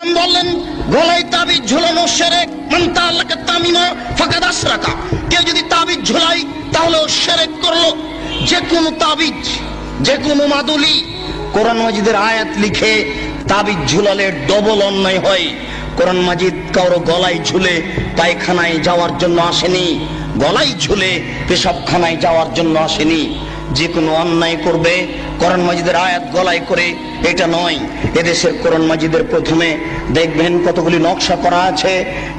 বললেন গলায় তাবিজ ঝুলানো শিরক, মান তাআল্লাকা তামিমা ফাকাদ আশরাকা। কেউ যদি তাবিজ ঝুলায় তাহলে ও শিরক করলো। যে কোনো তাবিজ, যে কোনো মাদুলি, কোরআন মাজিদের আয়াত লিখে তাবিজ ঝুলালে ডবল অন্যায় হয়। কোরআন মাজিদ কারো গলায় ঝুলে পায়খানায় যাওয়ার জন্য আসেনি, গলায় ঝুলে পেশাবখানায় যাওয়ার জন্য আসেনি। যে কোনো অন্যায় করবে কোরআন মাজিদের আয়াত গলায় করে, এটা নয়। এদেশের কোরআন মাজিদের প্রথমে দেখবেন কতগুলি নকশা করা আছে,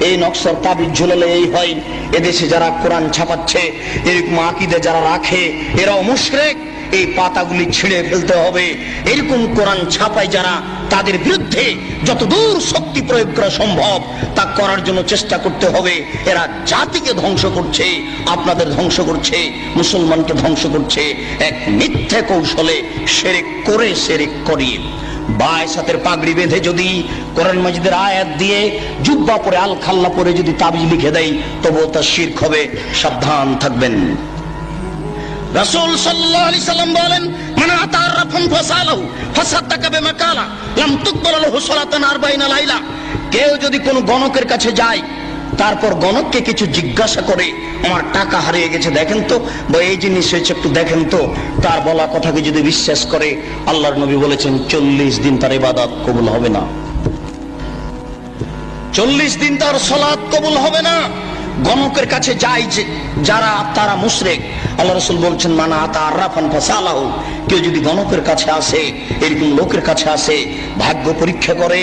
এই নকশার তাবিজ ঝুলালে এই হয়। এদেশে যারা কোরআন ছাপাচ্ছে, এরকম আকীদা যারা রাখে, এরাও মুশরিক। এই পাতাগুলি ছিঁড়ে ফেলতে হবে। এরকম কোরআন ছাপায় যারা, তাদের বিরুদ্ধে যতদূর শক্তি প্রয়োগ করা সম্ভব তা করার জন্য চেষ্টা করতে হবে। এরা জাতিকে ধ্বংস করছে, আপনাদের ধ্বংস করছে, মুসলমানকে ধ্বংস করছে এক মিথ্যে কৌশলে, শিরক করে শিরক করিয়ে। বায়সাতের পাগড়ি বেঁধে যদি কোরআন মাজিদের আয়াত দিয়ে জুব্বা পরে আল খাল্লা পরে যদি তাবিজ লিখে দেয়, তবুও তা শিরক হবে। সাবধান থাকবেন। রাসূল সাল্লাল্লাহু আলাইহি সাল্লাম বলেন, মান আতা আররাফান ফাসালাহু ফাসাদ্দাকা বিমা কালা লাম তুকবাল লাহু সালাতান 40 লাইলা। কেউ যদি কোনো গণকের কাছে যায়, তারপর গণককে কিছু জিজ্ঞাসা করে, আমার টাকা হারিয়ে গেছে দেখেন তো, বা এই জিনিস হয়েছে একটু দেখেন তো, তার বলা কথাকে যদি বিশ্বাস করে, আল্লাহর নবী বলেছেন 40 দিন তার ইবাদত কবুল হবে না, 40 দিন তার সালাত কবুল হবে না। গণকের কাছে যায় যে যারা, তারা মুশরিক। আল্লাহ রাসূল বলছেন, মান আতা আররাফান ফাসালাহু। কেউ যদি গণকের কাছে আসে, এরকম লোকের কাছে আসে, ভাগ্য পরীক্ষা করে,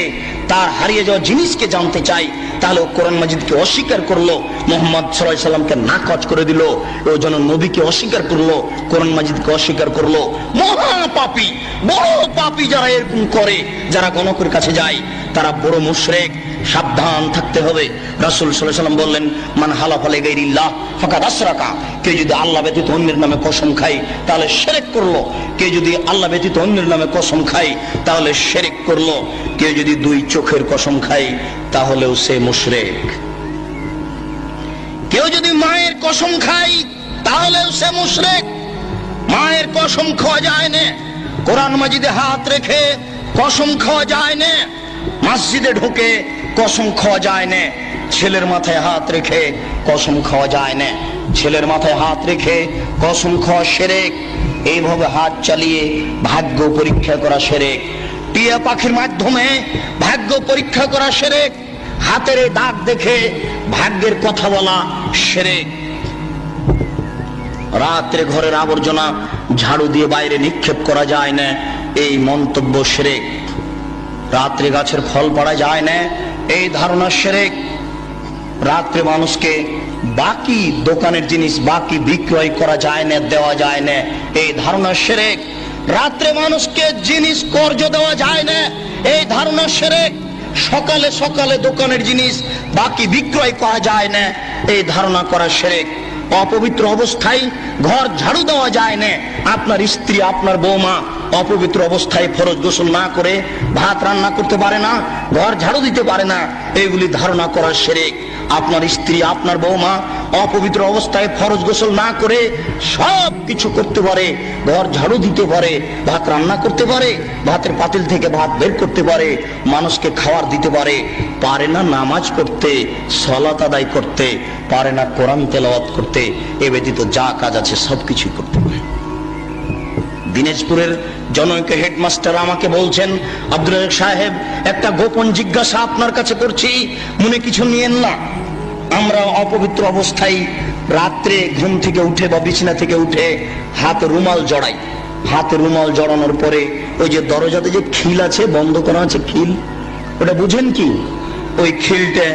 তার হারিয়ে যাওয়া জিনিসকে জানতে চাই, তাহলে কোরআন মাজিদকে অস্বীকার করলো, মুহাম্মদ সাল্লাল্লাহু আলাইহি সাল্লামকে নাকচ করে দিল, ও যেন নবীকে অস্বীকার করলো, কোরআন মাজিদকে অস্বীকার করলো। মহা পাপী, বড় পাপী যারা এরকম করে, যারা গণকের কাছে যায়, তারা বড় মুশরিক। সাবধান থাকতে হবে। রাসূল সাল্লাল্লাহু আলাইহি সাল্লাম বললেন, মান হালাফা লিগাইরিল্লাহ ফাকাদ আশরাকা। কেউ যদি আল্লাহ ব্যতীত অন্যের নামে কসম খায়, তাহলে শিরক করলো। কেউ যদি আল্লাহ ব্যতীত অন্যের নামে কসম খায়, তাহলে শিরক করলো। কেউ যদি দুই চোখের কসম খায়, তাহলেও সে মুশরিক। কেউ যদি মায়ের কসম খায়, তাহলেও সে মুশরিক। মায়ের কসম খাওয়া যায় না, কোরআন মাজিদে হাত রেখে কসম খাওয়া যায় না, মসজিদে ঢুকে কসম খাওয়া যায় না, ছেলের মাথায় হাত রেখে কসম খাওয়া যায় না, ছেলের মাথায় হাত রেখে কসম খাওয়া শিরক। এইভাবে হাত চালিয়ে ভাগ্য পরীক্ষা করা শিরক। টিয়া পাখির মাধ্যমে ভাগ্য পরীক্ষা করা শিরক। হাতের দাগ দেখে ভাগ্যের কথা বলা শিরক। রাত্রে ঘরের আবর্জনা ঝাড়ু দিয়ে বাইরে নিক্ষেপ করা যায় না, এই মন্তব্য শিরক। রাত্রে গাছের ফল পাড়া যায় না, এই ধারণা শিরক। রাত্রে মানুষকে বাকি দোকানের জিনিস বাকি বিক্রয় করা যায় না, দেওয়া যায় না, এই ধারণা শিরক। রাত্রে মানুষকে জিনিস কর্জ দেওয়া যায় না, এই ধারণা শিরক। সকালে সকালে দোকানের জিনিস বাকি বিক্রয় করা যায় না, এই ধারণা করা শিরক। অপবিত্র অবস্থায় ঘর ঝাড়ু দেওয়া যায় না। আপনার স্ত্রী, আপনার বৌমা অপবিত্র অবস্থায় ফরজ গোসল না করে ভাত রান্না করতে পারে না, ঘর ঝাড়ু দিতে পারে না, এইগুলি ধারণা করা শিরক। আপনার স্ত্রী, আপনার বৌমা অপবিত্র অবস্থায় ফরজ গোসল না করে সব কিছু করতে পারে, ঘর ঝাড়ু দিতে পারে, ভাত রান্না করতে পারে, ভাতের পাতিল থেকে ভাত বের করতে পারে, মানুষকে খাবার দিতে পারে, পারে না নামাজ পড়তে, সালাত আদায় করতে, পারে না কোরআন তেলাওয়াত করতে, এ ব্যতীত যা কাজ আছে সবকিছু করতে পারে। দিনাজপুরের জনৈক হেডমাস্টার আমাকে বলছেন, আব্দুল রাজ্জাক সাহেব, একটা গোপন জিজ্ঞাসা আপনার কাছে করছি, মনে কিছু নিয়েন না। আমরা অপবিত্র অবস্থায় রাত্রে ঘুম থেকে উঠে বা বিছানা থেকে উঠে হাতে রুমাল জড়াই। হাতে রুমাল জড়ানোর পরে ওই যে দরজাতে যে খিল আছে, বন্ধ করা আছে খিল, ওটা বুঝেন কি? ওই খিলটা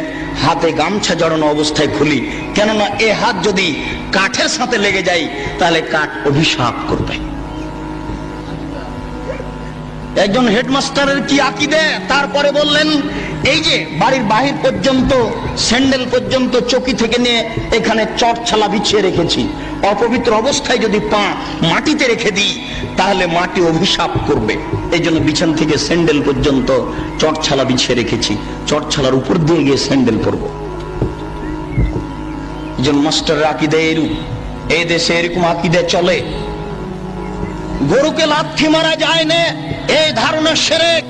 হাতে গামছা জড়ানো অবস্থায় খুলি, কেননা এ হাত যদি কাঠের সাথে লেগে যায় তাহলে কাঠ অভিশাপ করবে। একজন হেডমাস্টারের কি আকীদা! তারপরে বললেন, এই যে বাড়ির বাহির পর্যন্ত, স্যান্ডেল পর্যন্ত, চকি থেকে নিয়ে এখানে চটছালা বিছিয়ে রেখেছি, অপবিত্র অবস্থায় যদি পা মাটিতে রেখে দিই তাহলে মাটি অভিশাপ করবে। এই জন্য বিছান থেকে স্যান্ডেল পর্যন্ত চটছালা বিছিয়ে রেখেছি, চটছালার উপর দিয়ে গিয়ে স্যান্ডেল পরবো। একজন মাস্টারের আকীদা এরূপ। এই দেশে এরকম আকীদা চলে। গরুকে লাথি মারা যায় না, এই ধারণা শিরক।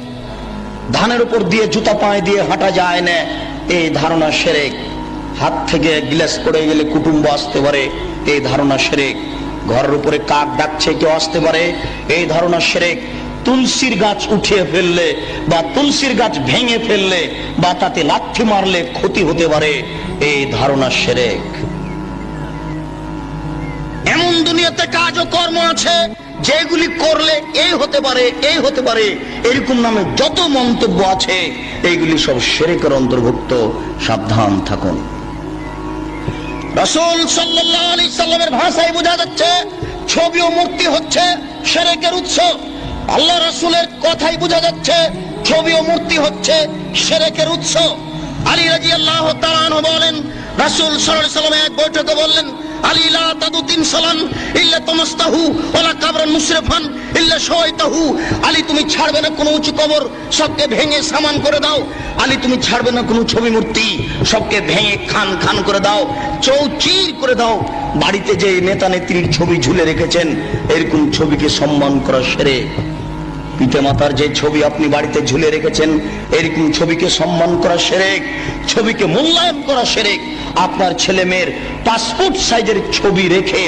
ধানের উপর দিয়ে জুতা পায়ে দিয়ে হাঁটা যায় না, এই ধারণা শিরক। হাত থেকে গ্লাস পড়ে গেলে কুটুম্ব আসতে পারে, এই ধারণা শিরক। ঘরের উপরে কাক ডাকছে কেউ আসতে পারে, এই ধারণা শিরক। তুলসীর গাছ উঠিয়ে ফেললে বা তুলসীর গাছ ভেঙে ফেললে বা তাতে লাথি মারলে ক্ষতি হতে পারে, এই ধারণা শিরক। এমন দুনিয়াতে কাজ ও কর্ম আছে যেগুলি করলে এই হতে পারে, এই হতে পারে, এরকম নামে যত মন্তব্য আছে এইগুলি সব শিরকের অন্তর্ভুক্ত। সাবধান থাকুন। রাসূল সাল্লাল্লাহু আলাইহি সাল্লামের ভাষায় বোঝা যাচ্ছে ছবি ও মূর্তি হচ্ছে শিরকের উৎস। আল্লাহ রাসূলের কথাই বোঝা যাচ্ছে ছবি ও মূর্তি হচ্ছে শিরকের উৎস। আলী রাদিয়াল্লাহু তাআলা আনহু বলেন, রাসূল সাল্লাল্লাহু আলাইহি সাল্লাম এক বৈঠকে বললেন, আলী লা তাদু তিনসালান ইল্লা তামাস্তাহু ওয়ালা কাবরান মুশরিফান ইল্লা শাওয়াইতাহু। আলী তুমি ছাড়বে না কোনো উঁচু কবর, সবকে ভেঙে সামান করে দাও। আলী তুমি ছাড়বে না কোনো ছবি মূর্তি, সবকে ভেঙে খান খান করে দাও, চৌচির করে দাও। বাড়িতে যে নেতা নেত্রীর ছবি ঝুলে রেখেছেন, এরকম ছবিকে সম্মান করা শিরক। পিতা মাতার যে ছবি আপনি বাড়িতে ঝুলে রেখেছেন, এরকম ছবিকে সম্মান করা শিরক, ছবিকে মূল্যায়ন করা শিরক। আপনার ছেলে মেয়ের পাসপোর্ট সাইজের ছবি রেখে,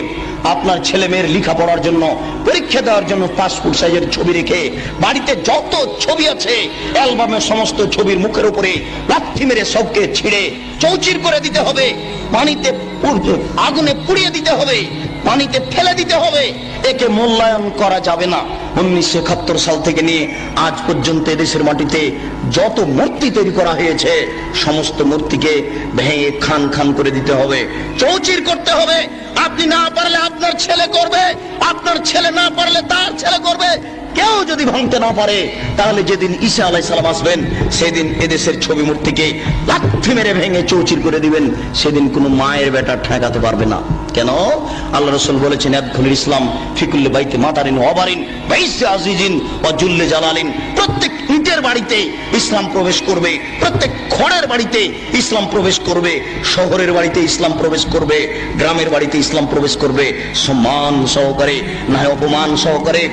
আপনার ছেলে মেয়ের লেখাপড়ার জন্য, পরীক্ষা দেওয়ার জন্য পাসপোর্ট সাইজের ছবি রেখে বাড়িতে যত ছবি আছে অ্যালবামের সমস্ত ছবির মুখের উপরে লাথি মেরে সবকে ছিঁড়ে চৌচির করে দিতে হবে, পানিতে আগুনে পুড়িয়ে দিতে হবে, পানিতে ফেলে দিতে হবে। একে মূল্যায়ন করা যাবে না। 1971 সাল থেকে নিয়ে আজ পর্যন্ত এদেশের মাটিতে যত মূর্তি তৈরি করা হয়েছে, সমস্ত মূর্তিকে ভেঙে খান খান করে দিতে হবে, চৌচির করতে হবে। আপনি না পারলে আপনার ছেলে করবে, আপনার ছেলে না পারলে তার ছেলে করবে। কেউ যদি ভাঙতে না পারে, তাহলে যেদিন ঈসা আলাইহিস সালাম আসবেন, সেদিন এদেশের ছবি মূর্তিকে লাথি মেরে ভেঙে চৌচির করে দিবেন। সেদিন কোনো মায়ের বেটা ঠেকাতে পারবে না। কেন? আল্লাহ রাসূল বলেছেন, ইয়াদখুলুল ইসলাম ফি কুল্লি বাইতি মাতারিন ওয়া বারিন বাইসি আজিজিন ওয়া জুল্লি জালালিন। প্রত্যেক ইটের বাড়িতে ইসলাম প্রবেশ করবে, প্রত্যেক খড়ের বাড়িতে ইসলাম প্রবেশ করবে, শহরের বাড়িতে ইসলাম প্রবেশ করবে, গ্রামের বাড়িতে ইসলাম প্রবেশ করবে। সম্মান সহকারে, না অপমান সহকারে।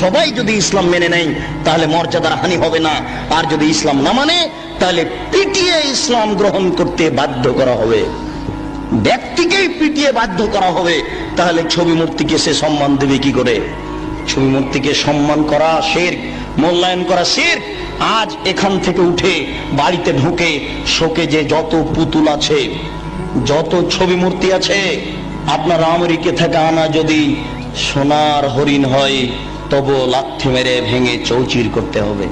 সবাই যদি ইসলাম মেনে নেয় তাহলে মর্যাদার হানি হবে না, আর যদি ইসলাম না মানে তাহলে পিটিয়ে ইসলাম গ্রহণ করতে বাধ্য করা হবে, ব্যক্তিকেই পিটিয়ে বাধ্য করা হবে। তাহলে ছবি মূর্তিকে সে সম্মান দেবে কি করে? ছবি মূর্তিকে সম্মান করা শিরক, মূল্যায়ন করা শিরক। আজ এখান থেকে উঠে বাড়িতে ঢুকে শোকে যে যত পুতুল আছে, যত ছবি মূর্তি আছে, আপনার আমেরিকা থেকে আনা যদি সোনার হরিণ হয়, তবু লাথি মেরে ভেঙে চৌচির করতে হবে।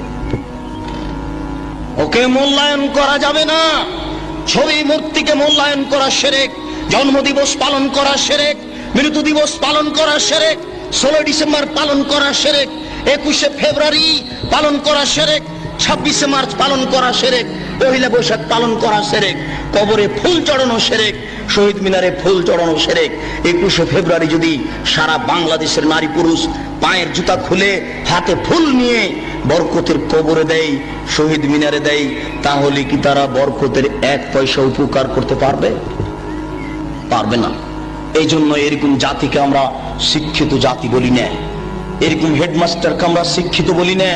ওকে মূল্যায়ন করা যাবে না। ছবি মূর্তিকে মূল্যায়ন করা শিরক। জন্মদিবস পালন করা শিরক, মৃত্যু দিবস পালন করা শিরক, 16 ডিসেম্বর পালন করা শিরক, 21শে ফেব্রুয়ারি পালন করা শিরক, 26শে মার্চ পালন করা শিরক, পহেলা বৈশাখ পালন করা শিরক, কবরে ফুল চড়ানো শিরক, শহীদ মিনারে ফুল চড়ানো শিরক। 21শে ফেব্রুয়ারি যদি সারা বাংলাদেশের নারী পুরুষ পায়ের জুতা খুলে হাতে ফুল নিয়ে বরকতের কবরে দেয়, শহীদ মিনারে দেয়, তাহলে কি তারা বরকতের 1 পয়সা উপকার করতে পারবে? পারবে না। এই জন্য এরকম জাতিকে আমরা শিক্ষিত জাতি বলি না, এরকম হেডমাস্টারকে আমরা শিক্ষিত বলি না।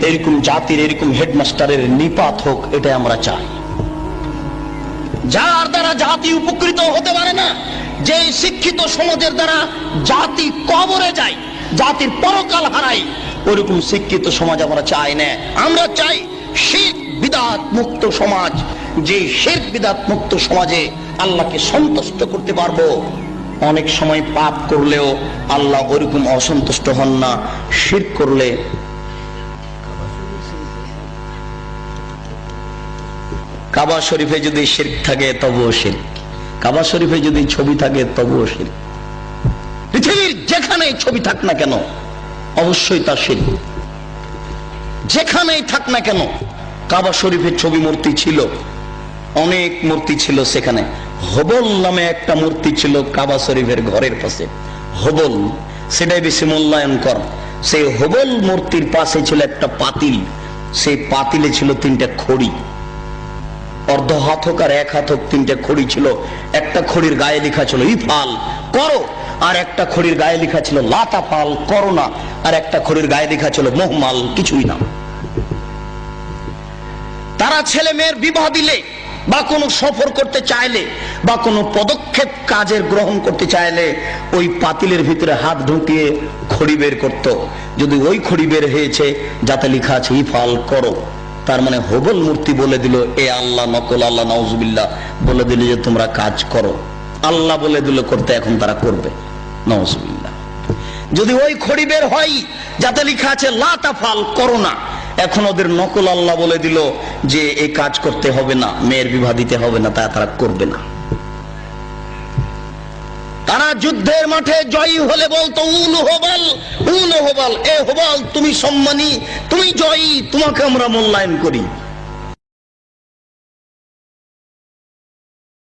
এরকম জাতির, এরকম হেডমাস্টারের নিপাত হোক, এটাই আমরা চাই। যার দ্বারা জাতি উপকৃত হতে পারে না, যে শিক্ষিত সমাজের দ্বারা জাতি কবরে যায়, জাতির পরকাল হারায়, ওরকম শিক্ষিত সমাজ আমরা চাই না। আমরা চাই শিরক বিদআত মুক্ত সমাজ। যে শিরক বিদআত মুক্ত সমাজে আল্লাহকে সন্তুষ্ট করতে পারবো। অনেক সময় পাপ করলেও আল্লাহ ওরকম অসন্তুষ্ট হন না। শিরক করলে, কাবা শরীফে যদি শিরক থাকে তবুও শিরক, কাবা শরীফে যদি ছবি থাকে তবুও শিরক। পৃথিবীর যেখানেই ছবি থাক না কেন অবশ্যই তা শিরক। যেখানেই থাক না কেন, কাবা শরীফের ছবি মূর্তি ছিল, অনেক মূর্তি ছিল সেখানে। হবল নামে একটা মূর্তি ছিল কাবা শরীফের ঘরের পাশে, হবল, সেটাই বেশি মূল্যায়ন কর। সেই হবল মূর্তির পাশে ছিল একটা পাতিল, সেই পাতিলে ছিল 3টা খড়ি, অর্ধ হাত হোক আর 1 হাত হোক 3টা খড়ি ছিল। একটা খড়ির গায়ে লেখা ছিল ইফাল, করো, আর একটা খড়ির গায়ে লেখা ছিল লাতাফাল, করো না, আর একটা খড়ির গায়ে লেখা ছিল মোহমাল, কিছুই না। তারা ছেলে মেয়ের বিবাহ দিলে বা কোনো সফর করতে চাইলে বা কোনো পদক্ষেপ কাজের গ্রহণ করতে চাইলে ওই পাতিলের ভিতরে হাত ঢুকিয়ে খড়ি বের করত। যদি ওই খড়ি বের হয়েছে যাতে লেখা আছে ইফাল করো, তার মানে হবল মূর্তি বলে দিল এ আল্লাহ নকল আল্লাহ নাউজুবিল্লাহ বলে দিল যে তোমরা কাজ করো, আল্লাহ বলে দিল করতে, এখন তারা করবে নাউজুবিল্লাহ। যদি ওই খড়ি বের হয় যাতে লেখা আছে লা তাফাল করো না, এখন ওদের নকল আল্লাহ বলে দিল যে এই কাজ করতে হবে না, মেয়ের বিবাহ দিতে হবে না, তারা করবে না। তারা যুদ্ধের মাঠে জয়ী হলে বলতো উল হবাল, উল হবাল, এ হবাল তুমি সম্মানী, তুমি জয়ী, তোমাকে আমরা মূল্যায়ন করি।